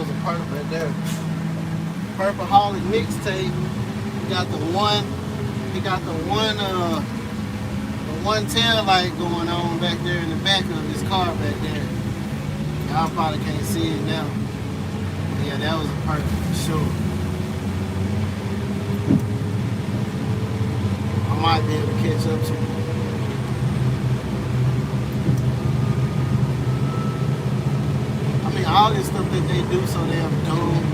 was a purple right there. Purpleholic mixtape. He got the one. He got the one tail light going on back there in the back of his car back there. Y'all probably can't see it now. But yeah, that was a purple for sure. I might be able to catch up to it. I mean, all this stuff that they do so damn dumb.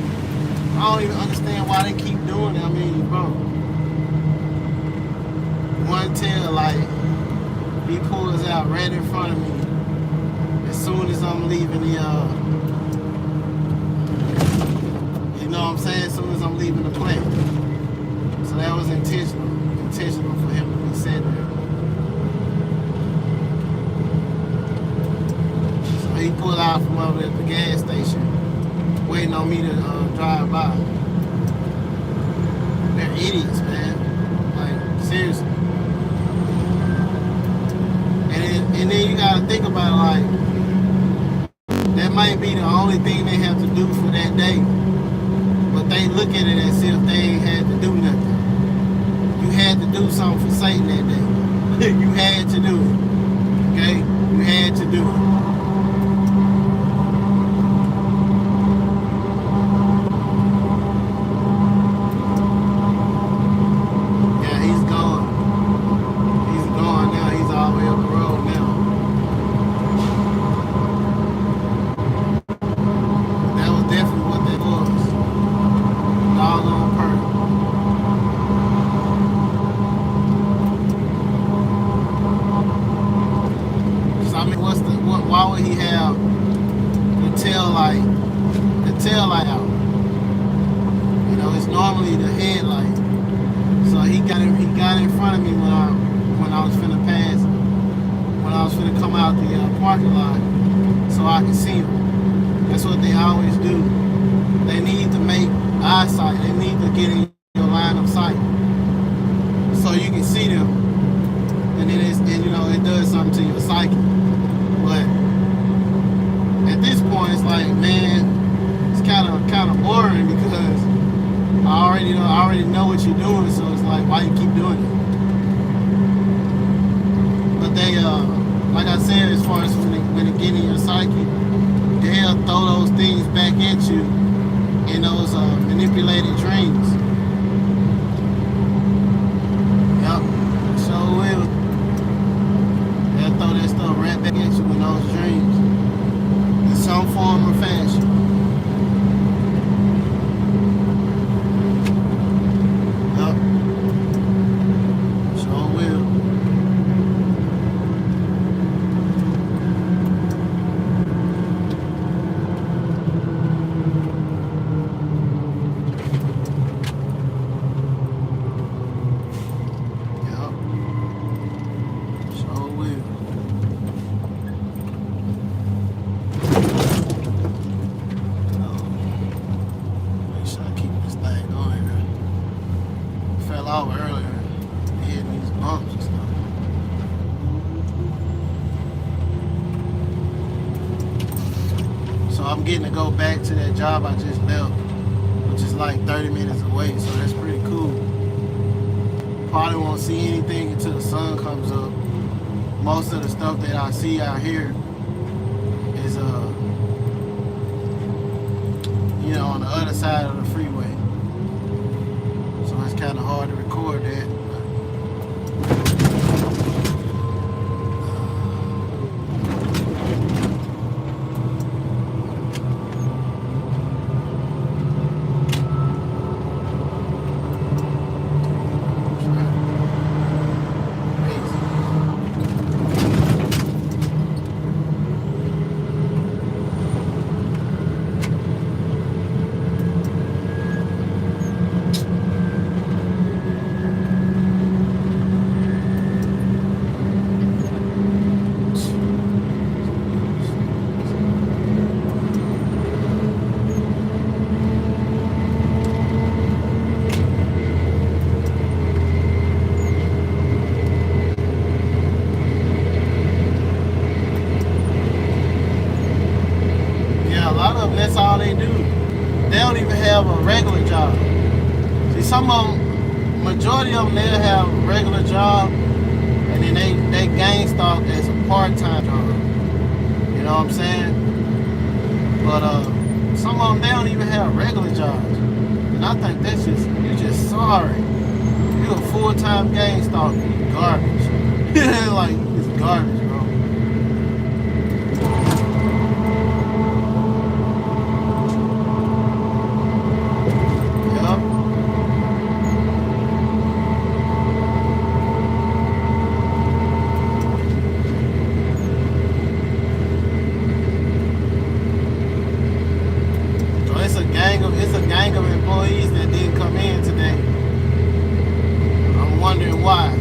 I don't even understand why they keep doing it. I mean, bro, one tail light, he pulls out right in front of me as soon as I'm leaving the, you know what I'm saying? As soon as I'm leaving the plant. So that was intentional for him to be said there. So he pulled out from over at the gas station, waiting on me to drive by. They're idiots, man. Like, seriously. And then you gotta think about it, like, that might be the only thing they have to do for that day. But they look at it as if they ain't had to do nothing. You had to do something for Satan that day. You had to do it. Okay? You had to do it. Why would he have the tail light out? You know, it's normally the headlight. So he got in front of me when I was finna pass, when I was finna come out the parking lot, so I could see him. That's what they always do. They need to make eyesight. They need to get in your line of sight so you can see them. And then you know, it does something to your psyche. But at this point, it's like, man, it's kind of boring because I already know what you're doing. So it's like, why you keep doing it? But they, like I said, as far as when it get in your psyche, they'll throw those things back at you in those manipulated dreams. Yep, so will. They'll throw that stuff right back at you in those dreams, in some form or fashion. Yep. Sure will. Yep. Sure will. Out earlier, hitting these bumps and stuff. So I'm getting to go back to that job I just left, which is like 30 minutes away, so that's pretty cool. Probably won't see anything until the sun comes up. Most of the stuff that I see out here is you know, on the other side of the freeway. So it's kind of hard to record that. That's all they do. they don't even have a regular job. See, some of them, majority of them, they'll have a regular job, and then they gang stalk as a part-time job. You know what I'm saying? But some of them, they don't even have regular jobs. And I think that's just, you just sorry. You a full-time gang stalker, you garbage. Like, it's garbage, bro. It's a gang of employees that didn't come in today. I'm wondering why. You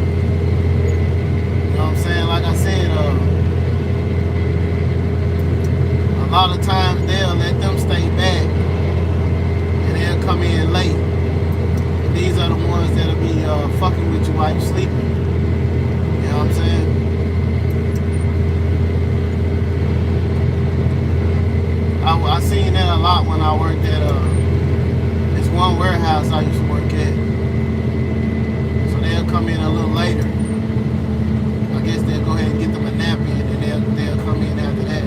know what I'm saying? Like I said, a lot of times they'll let them stay back and they'll come in late. And these are the ones that'll be fucking with you while you're sleeping. You know what I'm saying? I seen that a lot when I worked at this one warehouse I used to work at. So they'll come in a little later. I guess they'll go ahead and get them a nap in, and they'll come in after that.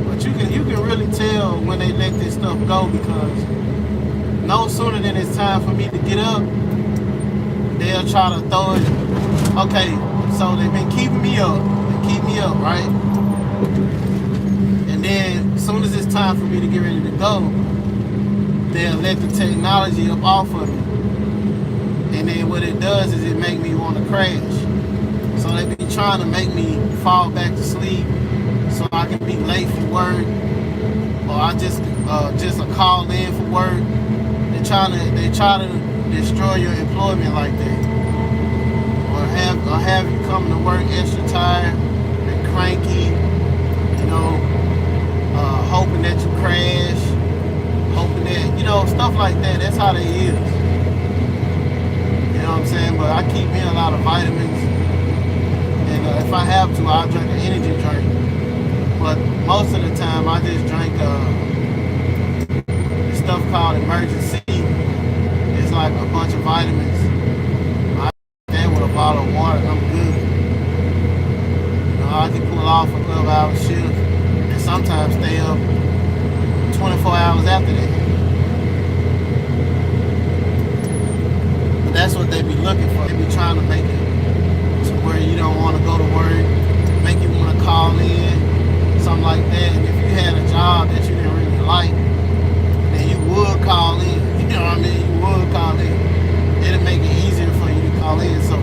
But you can really tell when they let this stuff go, because no sooner than it's time for me to get up, they'll try to throw it. Okay, so they've been keeping me up. They keep me up, right? And then as soon as it's time for me to get ready to go, they'll let the technology up off of me. And then what it does is it make me want to crash. So they be trying to make me fall back to sleep so I can be late for work, or I just a call in for work. They try to destroy your employment like that, or have you come to work extra tired and cranky, you know, hoping that you crash, hoping that, you know, stuff like that. That's how they is. You know what I'm saying? But I keep in a lot of vitamins, and if I have to, I'll drink an energy drink. But most of the time, I just drink this stuff called Emergency. It's like a bunch of vitamins. I drink that with a bottle of water, and I'm good. You know, I can pull off a 12-hour shift and sometimes stay up 24 hours after that. But that's what they be looking for. They be trying to make it to where you don't want to go to work, make you want to call in, something like that. And if you had a job that you didn't really like, then you would call in. You know what I mean? You would call in. It'll make it easier for you to call in. So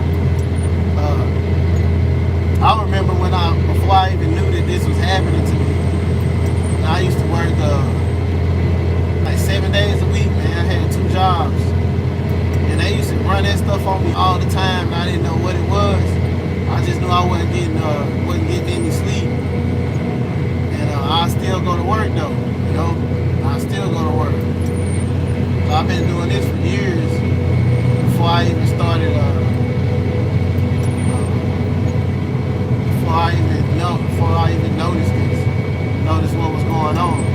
I remember before I even knew that this was happening to me, I used to work like 7 days a week, man. I had 2 jobs. And they used to run that stuff on me all the time, and I didn't know what it was. I just knew I wasn't getting any sleep. And I still go to work though, you know. I still go to work. So I've been doing this for years before I even started. Before I even noticed what was going on. You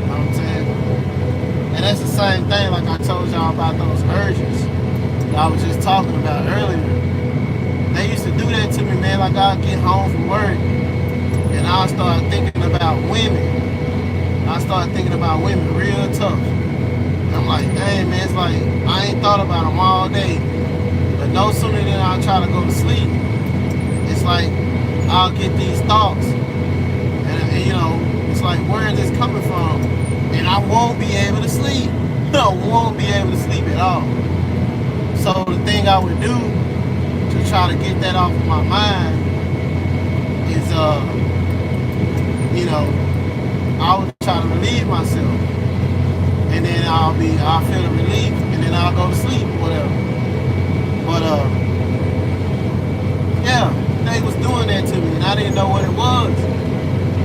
know what I'm saying? And that's the same thing, like I told y'all about those urges that I was just talking about earlier. They used to do that to me, man. Like I'd get home from work and I'll start thinking about women. I started thinking about women real tough. And I'm like, dang, man, it's like I ain't thought about them all day. But no sooner than I try to go to sleep, it's like I'll get these thoughts. And you know, it's like, where is this coming from? And I won't be able to sleep. I won't be able to sleep at all. So the thing I would do to try to get that off of my mind is, you know, I would try to relieve myself, and then I'll feel the relief, and then I'll go to sleep or whatever. But yeah, they was doing that to me, and I didn't know what it was.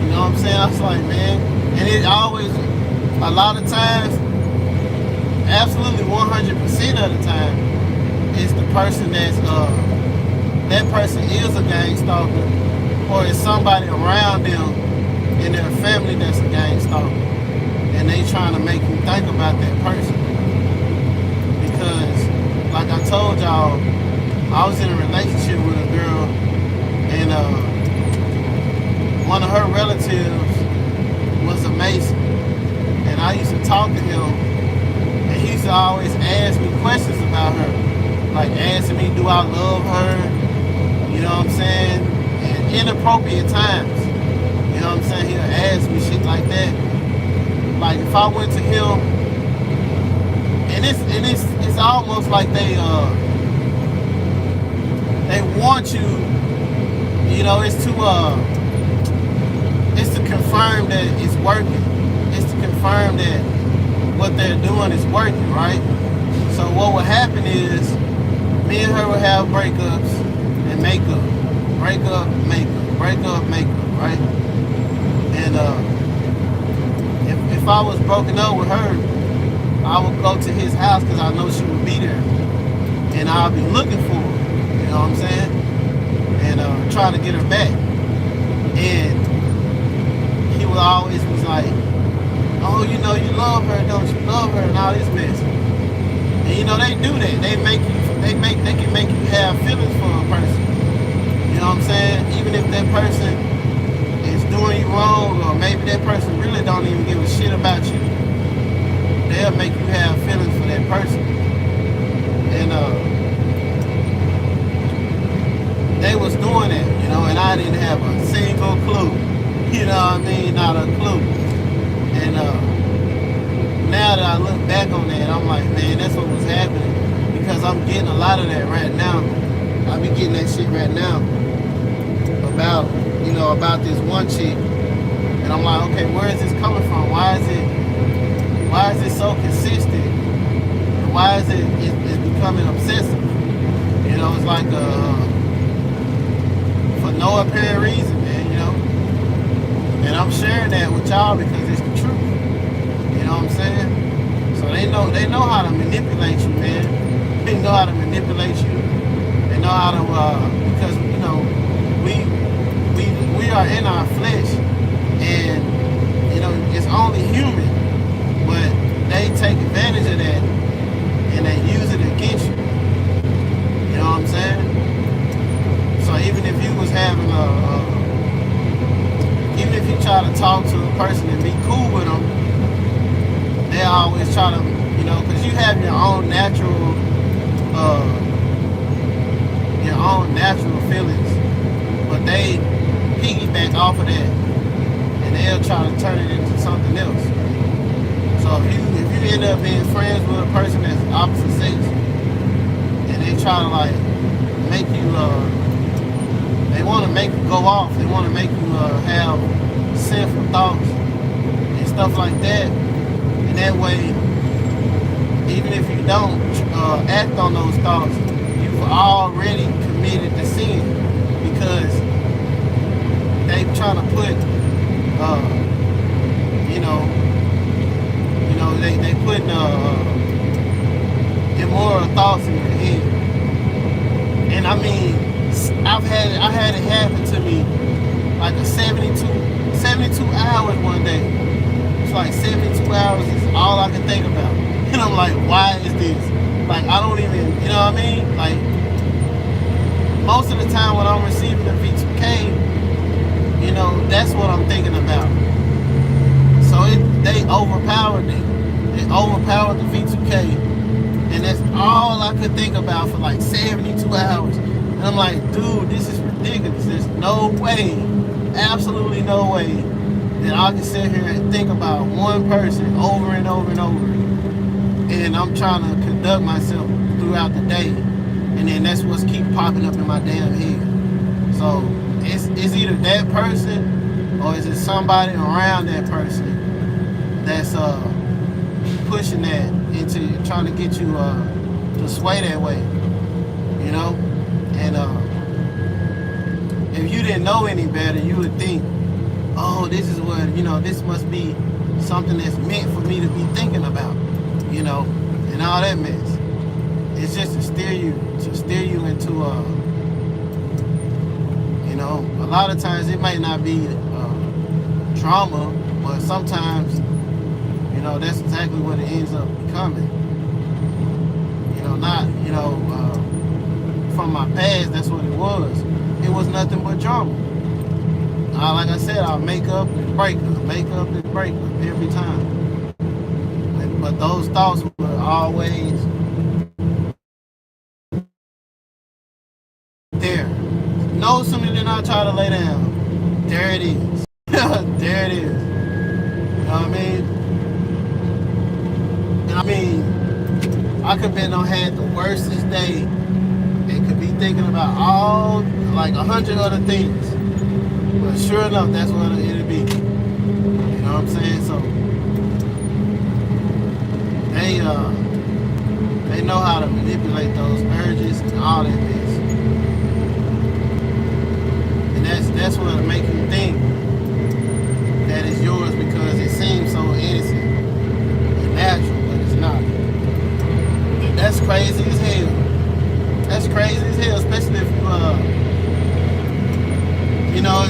You know what I'm saying? I was like, man, and it always, a lot of times, absolutely 100% of the time, it's the person that's that person is a gang stalker, or it's somebody around them in their family that's a gang stalker. and they trying to make you think about that person. Because, like I told y'all, I was in a relationship with a girl, and one of her relatives was a Mason, and I used to talk to him, and he used to always ask me questions about her, like asking me, do I love her? You know what I'm saying? And inappropriate times. You know what I'm saying? He'll ask me shit like that. Like if I went to him, and it's almost like they want you. You know, it's to confirm that it's working. It's to confirm that what they're doing is working, right? So what would happen is me and her would have breakups and makeup, breakup, makeup, breakup, makeup, right? And if I was broken up with her, I would go to his house because I know she would be there, and I'll be looking for her. You know what I'm saying? And try to get her back. And he would always be like, "Oh, you know you love her, don't you? Love her," and all this mess. And you know they do that. They can make you have feelings for a person. You know what I'm saying? Even if that person is doing you wrong, or maybe that person really don't even give a shit about you, they'll make you have feelings for that person. And they was doing that, you know, and I didn't have a single clue. You know what I mean? Not a clue. And now that I look back on that, I'm like, man, that's what was happening. Because I'm getting a lot of that right now. I be getting that shit right now about, you know, about this one chick. And I'm like, okay, where is this coming from? Why is it so consistent? And why is it's becoming obsessive? You know, it's like for no apparent reason, man, you know. And I'm sharing that with y'all because it's the truth. You know what I'm saying? So they know how to manipulate you, man. They know how to manipulate you. They know how to because you know we are in our flesh, and you know it's only human, but they take advantage of that and they use it against you. You know what I'm saying? So even if you was having even if you try to talk to a person and be cool with them, they always try to, you know, because you have your own natural feelings, but they piggyback off of that, and they'll try to turn it into something else. So if you end up being friends with a person that's opposite sex, and they try to like make you, they want to make you go off. They want to make you have sinful thoughts and stuff like that. And that way, even if you don't act on those thoughts, you've already committed the sin, because they trying to put, they putting immoral thoughts in your head. And I mean, I had it happen to me like a 72 hours one day. It's like 72 hours is all I can think about. And I'm like, why is this? Like, I don't even, you know what I mean? Like, most of the time when I'm receiving the V2K, you know, that's what I'm thinking about. So they overpowered it. They overpowered the V2K. And that's all I could think about for like 72 hours. And I'm like, dude, this is ridiculous. There's no way, absolutely no way, that I can sit here and think about one person over and over and over. And I'm trying to conduct myself throughout the day. And then that's what's keep popping up in my damn head. So it's either that person or is it somebody around that person that's pushing that into trying to get you to sway that way, you know? And if you didn't know any better, you would think, oh, this is what, you know, this must be something that's meant for me to be thinking about, you know, and all that mess. It's just to steer you into you know, a lot of times it might not be trauma, but sometimes That's exactly what it ends up becoming. Not, from my past, that's what it was. It was nothing but drama. Like I said, I'll make up and break up, make up and break up every time. But those thoughts were always there. No sooner than I try to lay down, there it is. There it is. You know what I mean? And I could been on had the worstest day and could be thinking about all like 100 other things. But sure enough, that's what it'll be. You know what I'm saying? So they know how to manipulate those urges and all that mess. And that's what'll make you think that it's yours because it seems so innocent and natural, but it's not. And that's crazy as hell. That's crazy as hell, especially if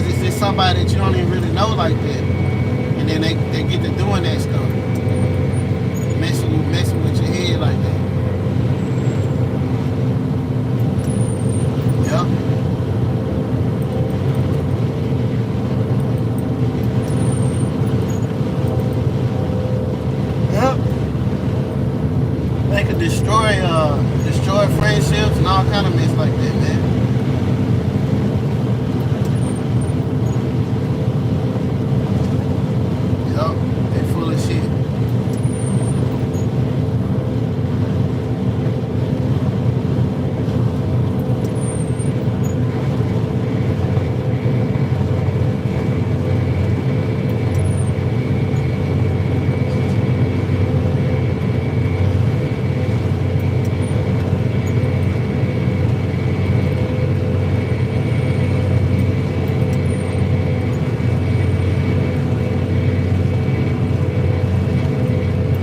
it's just somebody that you don't even really know like that. And then they get to doing that stuff. Messing with your head like that. Yep. Yep. They could destroy friendships and all kind of mess like that, man. Yep. They full of shit.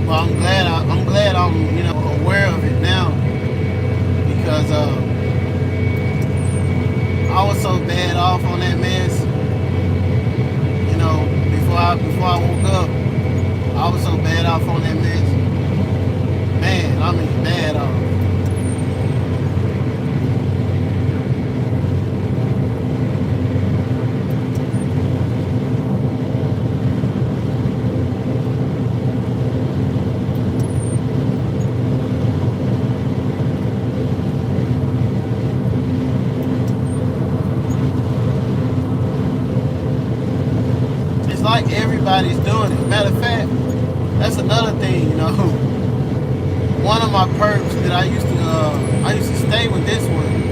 Well, I'm glad I'm aware of it now because I was so bad off on that mess. Before I woke up, I was so bad off on that mess. Man, I mean bad off. Like everybody's doing it. Matter of fact, that's another thing, One of my perps that I used to stay with this one,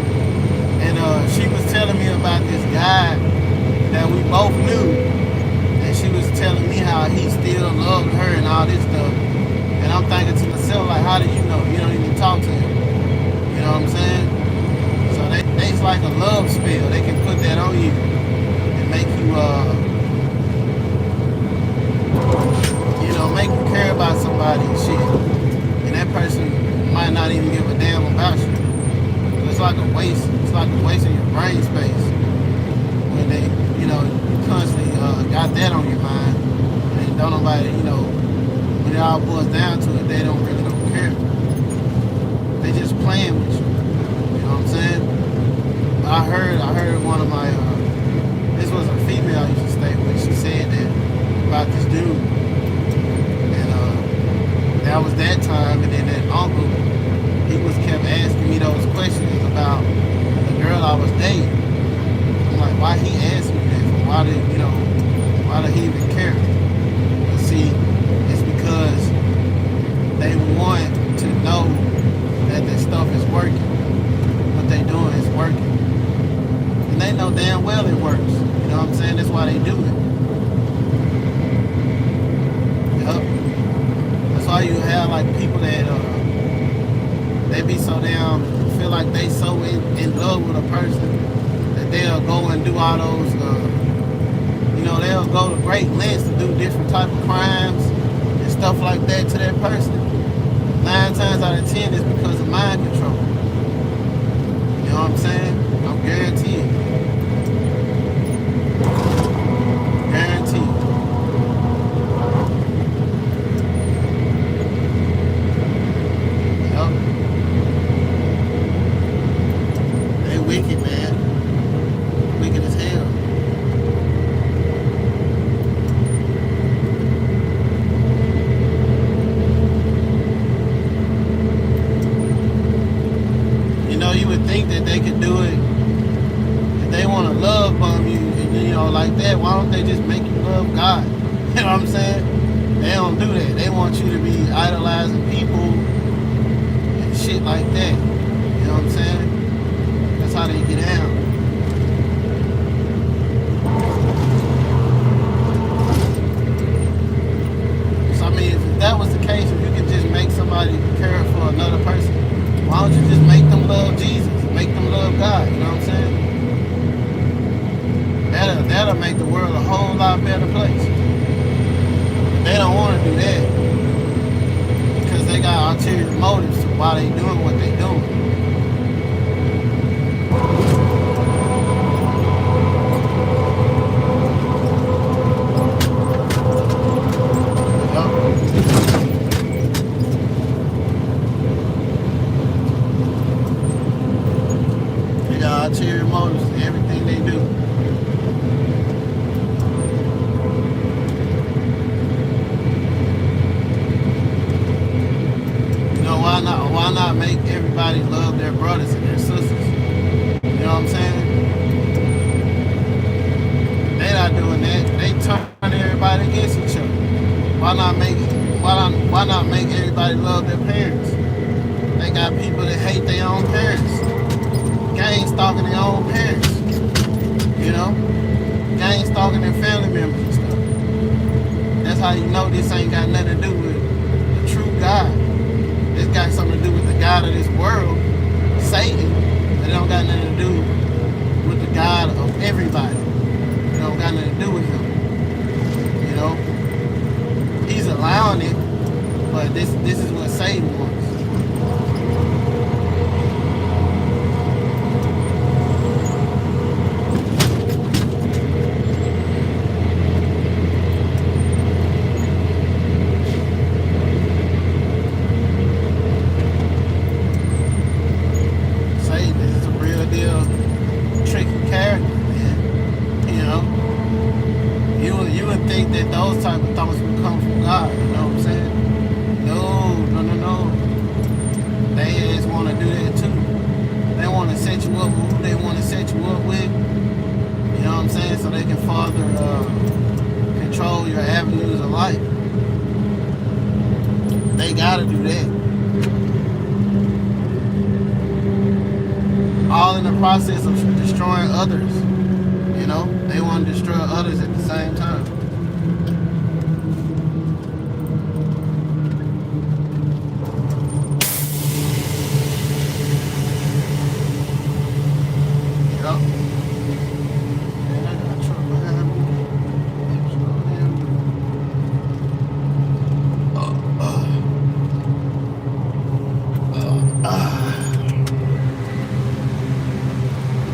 and she was telling me about this guy that we both knew, and she was telling me how he still loved her and all this stuff. And I'm thinking to myself, like, how do you know? You don't even talk to him. You know what I'm saying? So it's like a love spell. They can put that on you and make you make you care about somebody and shit. And that person might not even give a damn about you. It's like a waste. It's like a waste of your brain space. When they, you constantly got that on your mind. And don't nobody, when it all boils down to it, they don't care. They just playing with you. You know what I'm saying? But I heard one of my, this was a female I used to stay with. She said that about this dude. That was that time, and then that uncle, he kept asking me those questions about the girl I was dating. I'm like, why he asked me that? Why did he even care? But see, it's because they want to know that this stuff is working. What they doing is working. And they know damn well it works. You know what I'm saying? That's why they do it. Yup. That's why you have like people that they be so damn feel like they so in love with a person that they'll go and do all those they'll go to great lengths to do different type of crimes and stuff like that to that person. 9 times out of 10 is because of mind control. You know what I'm saying? I'm guaranteed. Guaranteed. don't they just make you love God? You know what I'm saying? They don't do that. They want you to be idolizing people and shit like that. You know what I'm saying? That's how they get down. So I mean, if that was the case, if you could just make somebody care for another person, why don't you just make them love Jesus? Make them love God, you know what I'm saying? That'll make the world a whole lot better place. They don't want to do that because they got ulterior motives to why they doing what they doing. They got ulterior motives in everything they do. Why not make everybody love their brothers and their sisters? You know what I'm saying? They not doing that. They turn everybody against each other. Why not make everybody love their parents? They got people that hate their own parents. Gang stalking their own parents. You know? Gang stalking their family members and stuff. That's how you know this ain't got nothing to do with the true God. It's got something to do with the God of this world, Satan, but it don't got nothing to do with the God of everybody. It don't got nothing to do with him. You know? He's allowing it, but this is what Satan wants. Think that those type of thoughts would come from God, you know what I'm saying? No. They just want to do that too. They want to set you up with who they want to set you up with, you know what I'm saying? So they can further control your avenues of life. They gotta do that. All in the process of destroying others. You know, they want to destroy others at the same time.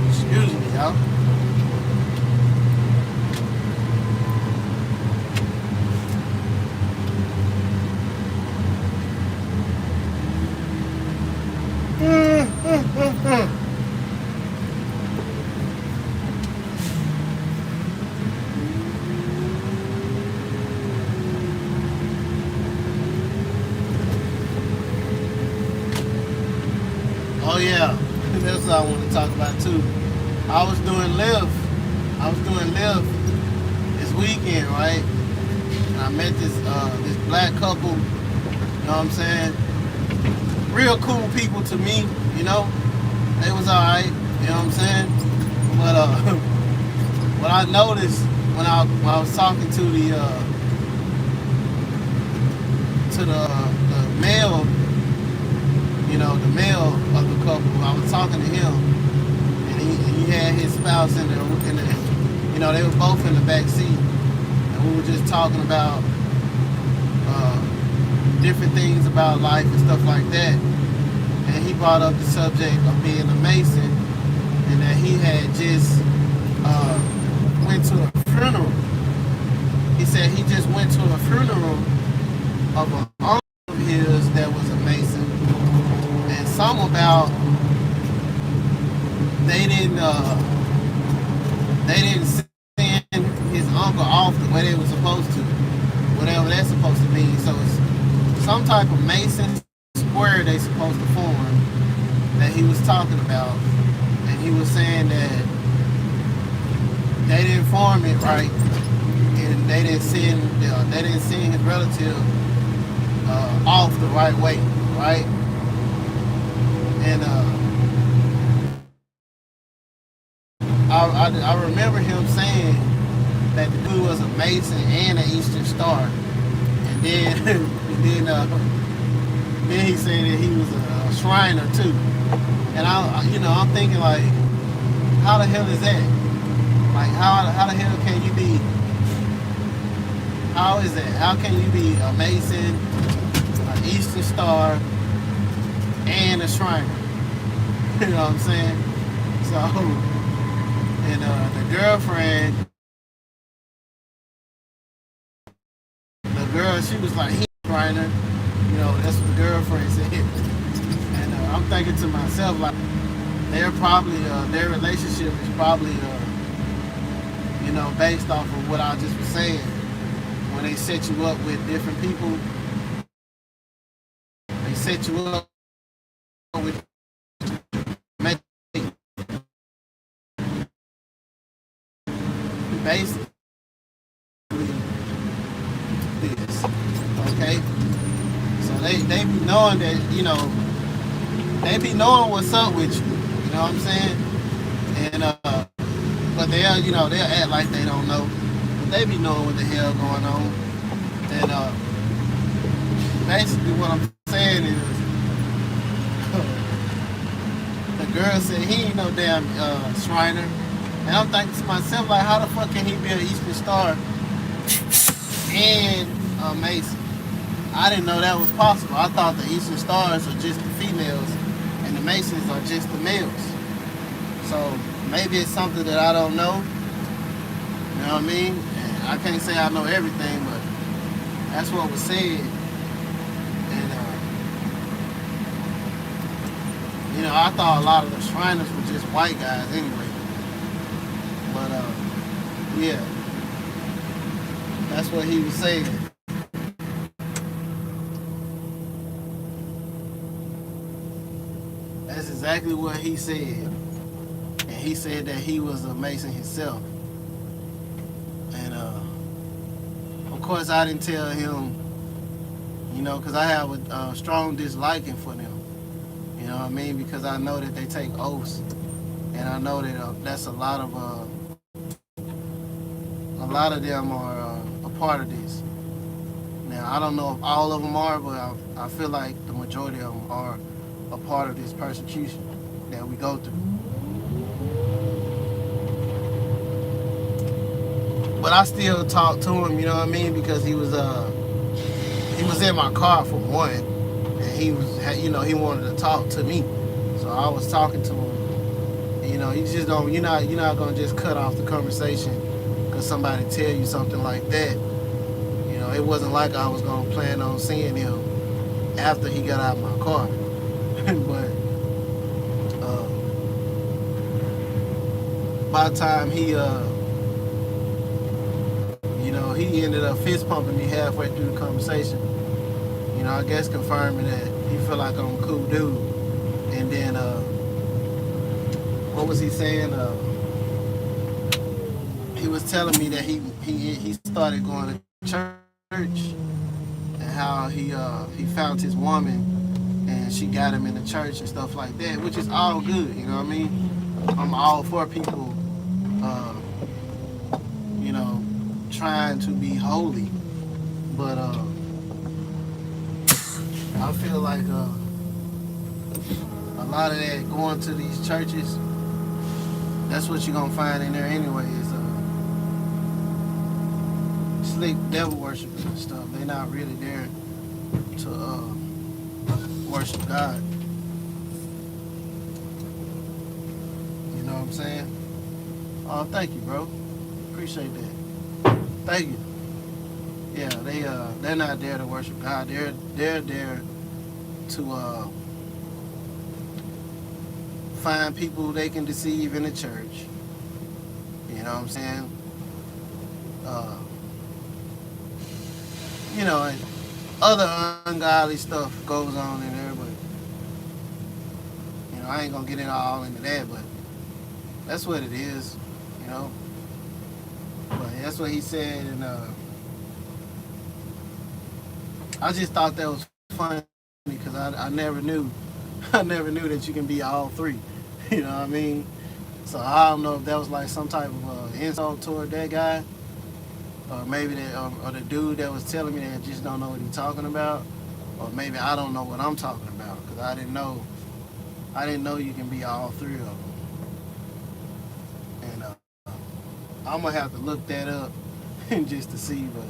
Excuse me, y'all. Oh yeah, that's what I want to talk about too. I was doing live this weekend, right? And I met this black couple, you know what I'm saying? Real cool people to me, you know? They was alright, you know what I'm saying? But what I noticed when I was talking to the male, you know, the male of the couple, I was talking to him, and he had his spouse in the, you know, they were both in the back seat, and we were just talking about different things about life and stuff like that. And he brought up the subject of being a Mason, and that he had just went to a funeral. He said he just went to a funeral of an uncle of his that was a Mason, and something about they didn't send his uncle off the way they were supposed to, whatever that's supposed to mean. So it's some type of Mason square they supposed to form that he was talking about, and he was saying that they didn't form it right, and they didn't send his relative off the right way, right? And I remember him saying that the dude was a Mason and an Eastern Star, and then then he said that he was a Shriner too. And I'm thinking like, how the hell is that? Like, how the hell can you be? How is that? How can you be a Mason, an Eastern Star, and a Shriner? You know what I'm saying? So, and the girl, she was like, he a Shriner. You know, that's what the girlfriend said. And I'm thinking to myself, like, they're probably, their relationship is probably, based off of what I just was saying. When they set you up with different people, they set you up with basically this. Okay? So they be knowing that, they be knowing what's up with you. You know what I'm saying? And but they'll act like they don't know. But they be knowing what the hell going on. And basically what I'm saying is the girl said he ain't no damn Shriner. And I'm thinking to myself, like, how the fuck can he be an Eastern Star and a Mason? I didn't know that was possible. I thought the Eastern Stars are just the females and the Masons are just the males. So maybe it's something that I don't know. You know what I mean? And I can't say I know everything, but that's what was said. And I thought a lot of the Shriners were just white guys anyway. But yeah, that's what he was saying. That's exactly what he said. And he said that he was a Mason himself. And of course I didn't tell him, because I have a strong disliking for them. You know what I mean? Because I know that they take oaths. And I know that that's a lot of them are a part of this. Now, I don't know if all of them are, but I feel like the majority of them are a part of this persecution that we go through. But I still talk to him, you know what I mean? Because he was in my car for one, and he wanted to talk to me. So I was talking to him. And, you just don't, you're not gonna just cut off the conversation because somebody tell you something like that. It wasn't like I was gonna plan on seeing him after he got out of my car. But by the time he ended up fist pumping me halfway through the conversation. I guess confirming that he feel like I'm a cool dude. And then what was he saying? He was telling me that he started going to church and how he found his woman and she got him in the church and stuff like that, which is all good. You know what I mean? I'm all for people, trying to be holy, but I feel like a lot of that going to these churches, that's what you're gonna find in there anyway, is slick devil worshipers and stuff. They're not really there to worship God. You know what I'm saying? Oh, thank you, bro. Appreciate that. Thank you. Yeah, they're not there to worship God. They're there to find people they can deceive in the church. You know what I'm saying? And other ungodly stuff goes on in there, but I ain't gonna get all into that, but that's what it is, Yeah, that's what he said, and I just thought that was funny because I never knew, I never knew that you can be all three. You know what I mean? So I don't know if that was like some type of insult toward that guy, or maybe that, or the dude that was telling me that just don't know what he's talking about, or maybe I don't know what I'm talking about because I didn't know you can be all three of them. And I'm gonna have to look that up just to see, but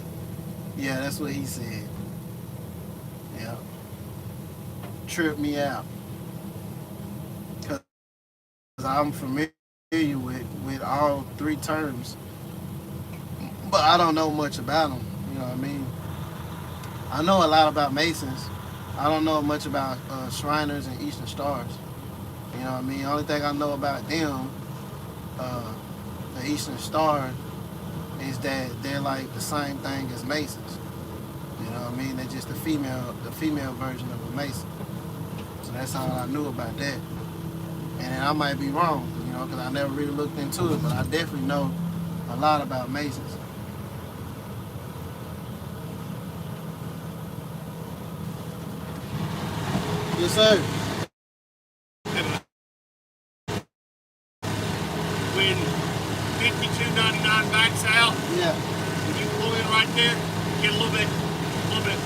yeah, that's what he said. Yeah, tripped me out because I'm familiar with all three terms, but I don't know much about them. You know what I mean? I know a lot about Masons. I don't know much about Shriners and Eastern Stars. You know what I mean? The only thing I know about them, uh, the Eastern Star, is that they're like the same thing as Masons. You know what I mean? They're just the female version of a Mason. So that's all I knew about that. And then I might be wrong, you know, because I never really looked into it, but I definitely know a lot about Masons. Yes, sir. When 5299 backs out, Yeah. when you pull in right there, get a little bit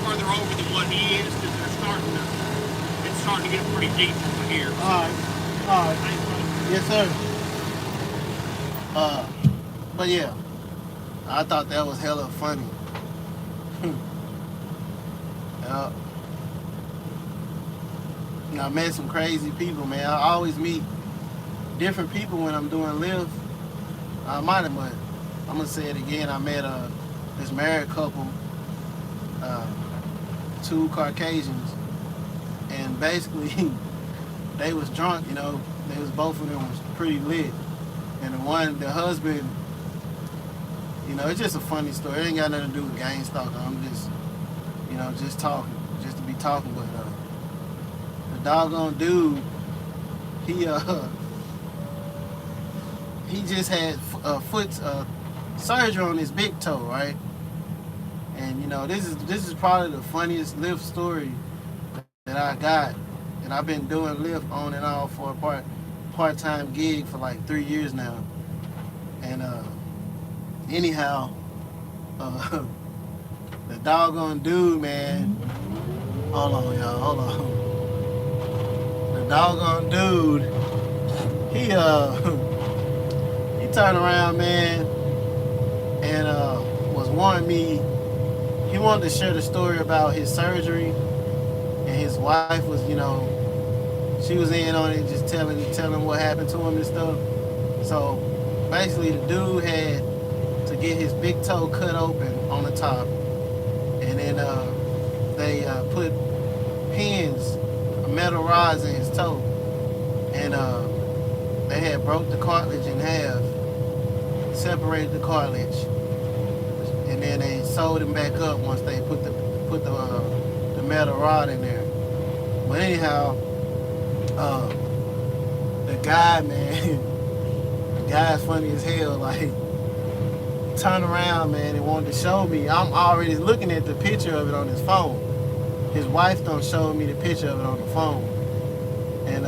further over than what he is, because it's starting to get pretty deep over here. All right. All right. Thanks, brother. Yes, sir. Uh, but yeah, I thought that was hella funny. Yeah. I met some crazy people, man. I always meet different people when I'm doing live. I might have, but I'm gonna say it again. I met this married couple, uh, two Caucasians, and basically they was drunk. You know, they was both of them was pretty lit, and the husband, you know, it's just a funny story. It ain't got nothing to do with gang stalking. I'm just, you know, just talking, just to be talking. But the doggone dude, he he just had foot surgery on his big toe, right? And you know, this is probably the funniest lift story that I got. And I've been doing lift on and off for a part-time gig for like 3 years now. And anyhow, uh, the doggone dude, man. Hold on, y'all. Hold on. The doggone dude, he he turned around, man, and was wanting me. He wanted to share the story about his surgery, and his wife was, you know, she was in on it, just telling what happened to him and stuff. So basically, the dude had to get his big toe cut open on the top, and then they put pins, metal rods in his toe, and they had broke the cartilage in half, separated the cartilage, and then they sewed him back up once they put the metal rod in there. But anyhow, uh, the guy, man, the guy's funny as hell. Like, turned around, man, and wanted to show me. I'm already looking at the picture of it on his phone. His wife don't show me the picture of it on the phone, and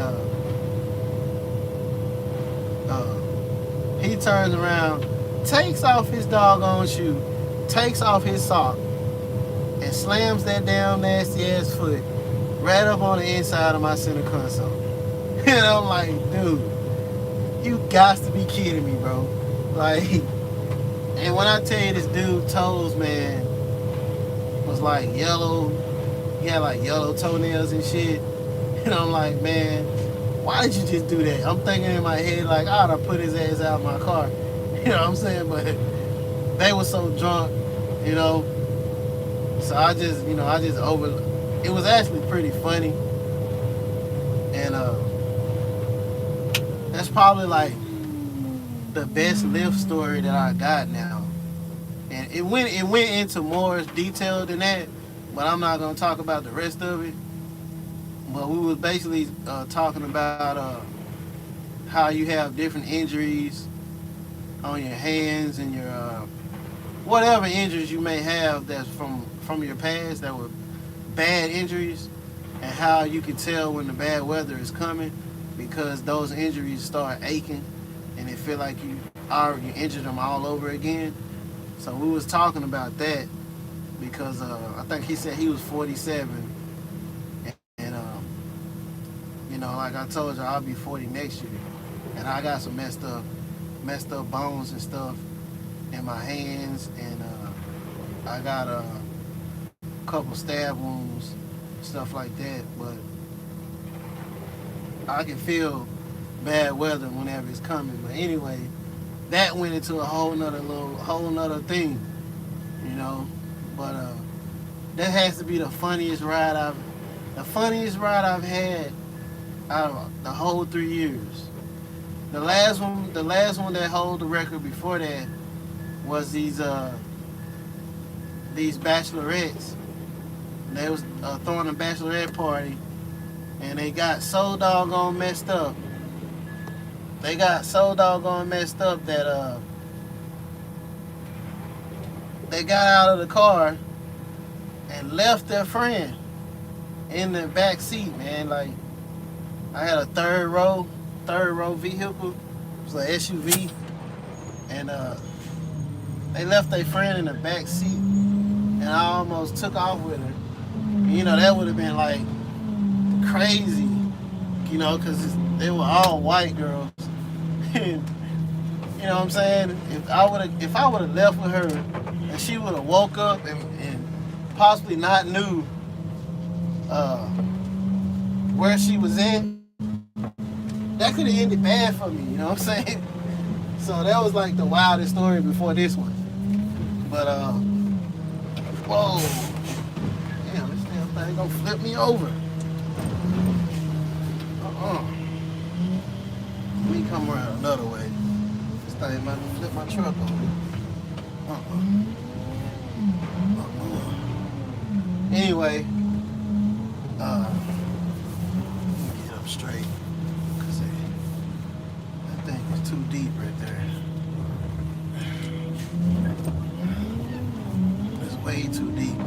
he turns around, takes off his doggone shoe, takes off his sock, and slams that damn nasty ass foot right up on the inside of my center console. And I'm like, dude, you got to be kidding me, bro. Like, and when I tell you this dude toes, man, was like yellow. He had like yellow toenails and shit. And I'm like, man, why did you just do that? I'm thinking in my head, like, I ought to put his ass out of my car. You know what I'm saying? But they were so drunk, you know. So I just, you know, it was actually pretty funny. And that's probably like the best lift story that I got now. And it went into more detail than that, but I'm not gonna talk about the rest of it. But we was basically talking about how you have different injuries on your hands and whatever injuries you may have that's from your past that were bad injuries, and how you can tell when the bad weather is coming because those injuries start aching and it feel like you injured them all over again. So we was talking about that because I think he said he was 47, and like I told you, I'll be 40 next year, and I got some messed up bones and stuff in my hands, and I got a couple stab wounds, stuff like that. But I can feel bad weather whenever it's coming. But anyway, that went into a whole nother thing, you know. But that has to be the funniest ride I've had out of the whole 3 years. The last one that hold the record before that was these bachelorettes. They was throwing a bachelorette party, and they got so doggone messed up. They got so doggone messed up that they got out of the car and left their friend in the back seat, man. Like, I had a third row vehicle. It was an SUV, and they left their friend in the back seat, and I almost took off with her. You know, that would have been like crazy, you know, because they were all white girls. And, you know what I'm saying? If I would have left with her and she would have woke up and possibly not knew where she was in, that could have ended bad for me, you know what I'm saying? So that was like the wildest story before this one. But whoa, damn, this damn thing gonna flip me over. Let me come around another way. This thing might flip my truck over. Anyway, let me get up straight, cause that thing is too deep right there. It's way too deep.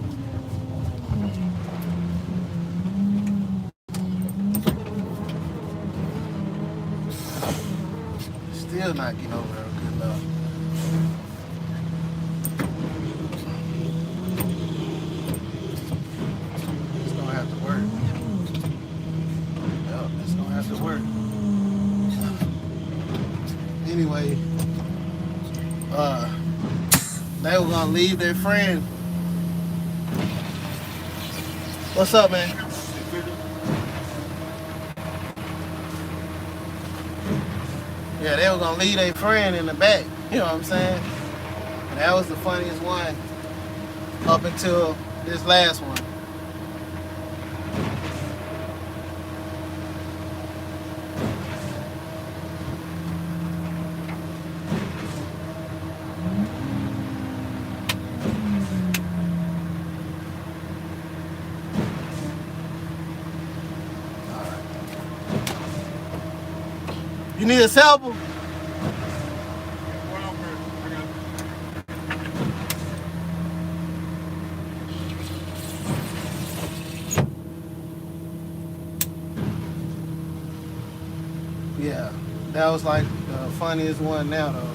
Still not getting over there good enough. It's gonna have to work. Yep, it's gonna have to work. Anyway, they were gonna leave their friend. What's up, man? Yeah, they were gonna leave their friend in the back. You know what I'm saying? And that was the funniest one up until this last one. You need a sample? Yeah, that was like the funniest one now, though.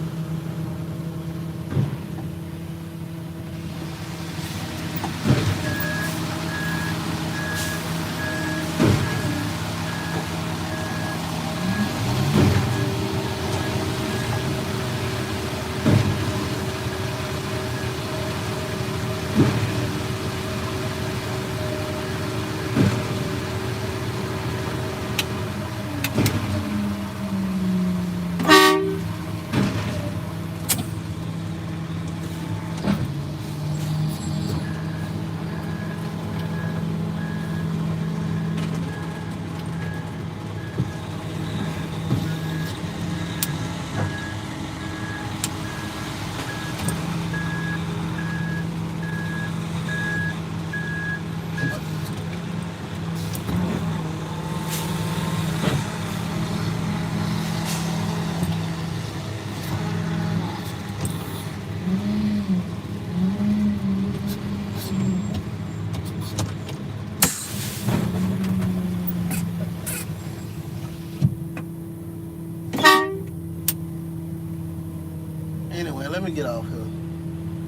let me get off here.